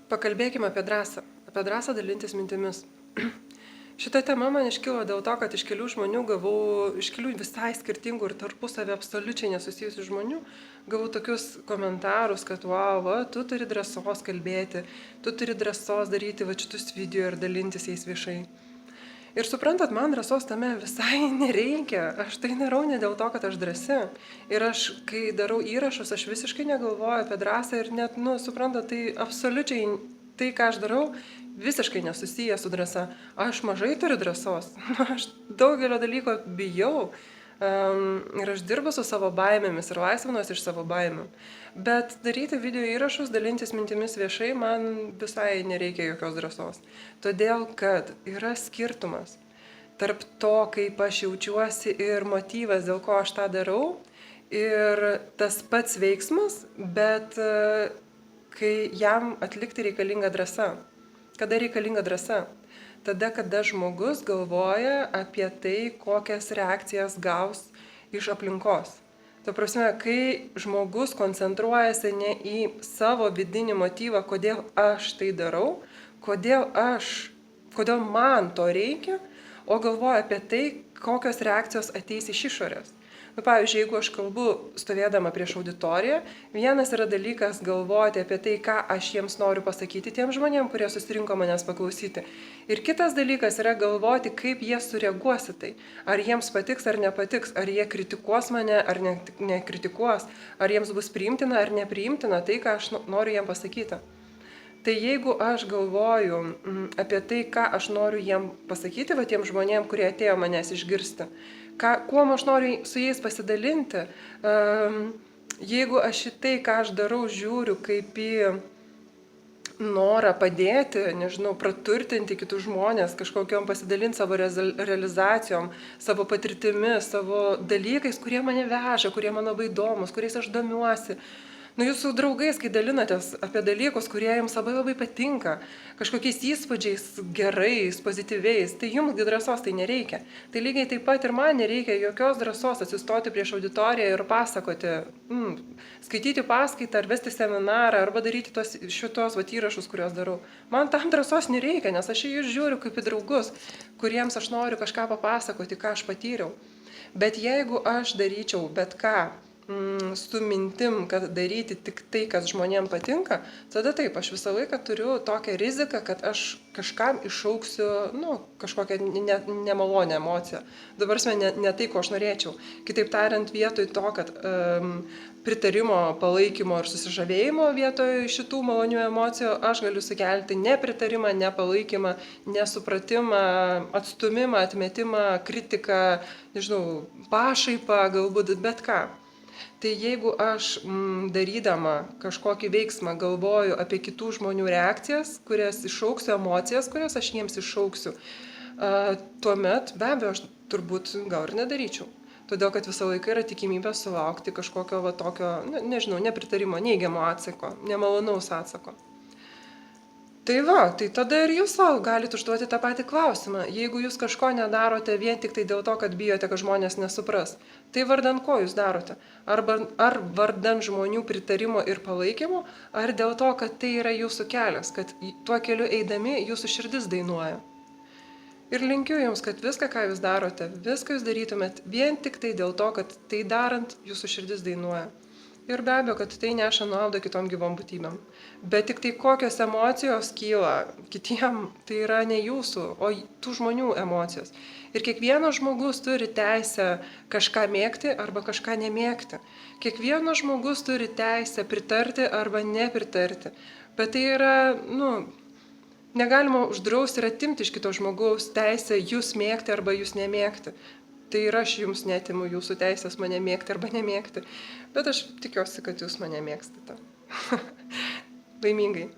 Pakalbėkime apie drąsą dalintis mintimis. Šita tema man iškilo dėl to, kad iš kelių žmonių iš kelių visai skirtingų ir tarpusavį absoliučiai nesusijusių žmonių, gavau tokius komentarus, kad wow, tu turi drąsos kalbėti, tu turi drąsos daryti šitus video ir dalintis jais viešai. Ir suprantat, man drąsos tame visai nereikia. Aš tai darau ne dėl to, kad aš drąsi. Ir aš, kai darau įrašus, aš visiškai negalvoju apie drąsą ir net, suprantat, tai absoliučiai tai, ką aš darau, visiškai nesusiję su drąsa. Aš mažai turiu drąsos. Aš daugelio dalyko bijau. Ir aš dirbu su savo baimėmis ir laisvinuosi iš savo baimių. Bet daryti video įrašus, dalintis mintimis viešai, man visai nereikia jokios drąsos. Todėl, kad yra skirtumas tarp to, kaip aš jaučiuosi ir motyvas, dėl ko aš tą darau, ir tas pats veiksmas, bet kai jam atlikti reikalinga drąsa. Kada reikalinga drąsa? Tada, kada žmogus galvoja apie tai, kokias reakcijas gaus iš aplinkos. Ta prasme, kai žmogus koncentruojasi ne į savo vidinį motyvą, kodėl aš tai darau, kodėl man to reikia, o galvoja apie tai, kokios reakcijos ateis iš išorės. Pavyzdžiui, jeigu aš kalbu stovėdama prieš auditoriją, vienas yra dalykas galvoti apie tai, ką aš jiems noriu pasakyti tiem žmonėm, kurie susirinko manęs paklausyti. Ir kitas dalykas yra galvoti, kaip jie sureaguos į tai. Ar jiems patiks ar nepatiks, ar jie kritikuos mane ar nekritikuos, ar jiems bus priimtina ar nepriimtina tai, ką aš noriu jiem pasakyti. Tai jeigu aš galvoju apie tai, ką aš noriu jiem pasakyti, tiem žmonėm, kurie atėjo manęs išgirsti, kuo aš noriu su jais pasidalinti, jeigu aš į tai, ką aš darau, žiūriu kaip į norą padėti, praturtinti kitus žmonės, kažkokiom pasidalinti savo realizacijom, savo patirtimi, savo dalykais, kurie mane veža, kurie man labai įdomus, kuriais aš domiuosi. Jūsų draugais, kai dalinatės apie dalykus, kurie jums labai patinka, kažkokiais įspūdžiais gerais, pozityviais, tai jums drąsos tai nereikia. Tai lygiai taip pat ir man nereikia jokios drąsos atsistoti prieš auditoriją ir pasakoti, skaityti paskaitą ar vesti seminarą arba daryti šitos įrašus, kuriuos darau. Man tam drąsos nereikia, nes aš į jūs žiūriu kaip į draugus, kuriems aš noriu kažką papasakoti, ką aš patyriau. Bet jeigu aš daryčiau bet ką, su mintim, kad daryti tik tai, kas žmonėm patinka, tada taip, aš visą laiką turiu tokią riziką, kad aš kažkam iššauksiu, kažkokią nemalonę emociją. Dabar ne tai, ko aš norėčiau. Kitaip tariant, vietoj to, kad pritarimo, palaikymo ir susižavėjimo vietoj šitų malonių emocijų, aš galiu sukelti nepritarimą, nepalaikymą, nesupratimą, atstumimą, atmetimą, kritiką, pašaipą, galbūt bet ką. Tai jeigu aš darydama kažkokį veiksmą galvoju apie kitų žmonių reakcijas, kurias iššauksiu, emocijas, kurias aš jiems iššauksiu, tuomet be abejo aš turbūt gal ir nedaryčiau. Todėl, kad visą laiką yra tikimybė sulaukti kažkokio tokio, nepritarimo, neigiamo atsako, nemalonaus atsako. Tai tada ir jūs savo galite užduoti tą patį klausimą. Jeigu jūs kažko nedarote vien tik tai dėl to, kad bijote, kad žmonės nesupras, tai vardan ko jūs darote? Ar vardan žmonių pritarimo ir palaikymo, ar dėl to, kad tai yra jūsų kelias, kad tuo keliu eidami jūsų širdis dainuoja. Ir linkiu jums, kad viską, ką jūs darote, viską jūs darytumėt vien tik tai dėl to, kad tai darant jūsų širdis dainuoja. Ir be abejo, kad tai neša naudą kitom gyvom būtybėm. Bet tik tai kokios emocijos kyla kitiem, tai yra ne jūsų, o tų žmonių emocijos. Ir kiekvienas žmogus turi teisę kažką mėgti arba kažką nemėgti. Kiekvienas žmogus turi teisę pritarti arba nepritarti. Bet tai yra, negalima uždrausti ir atimti iš kito žmogaus teisę jūs mėgti arba jūs nemėgti. Tai ir aš jums netimu jūsų teisės mane mėgti arba nemėgti. Bet aš tikiuosi, kad jūs mane mėgstate. Laimingai.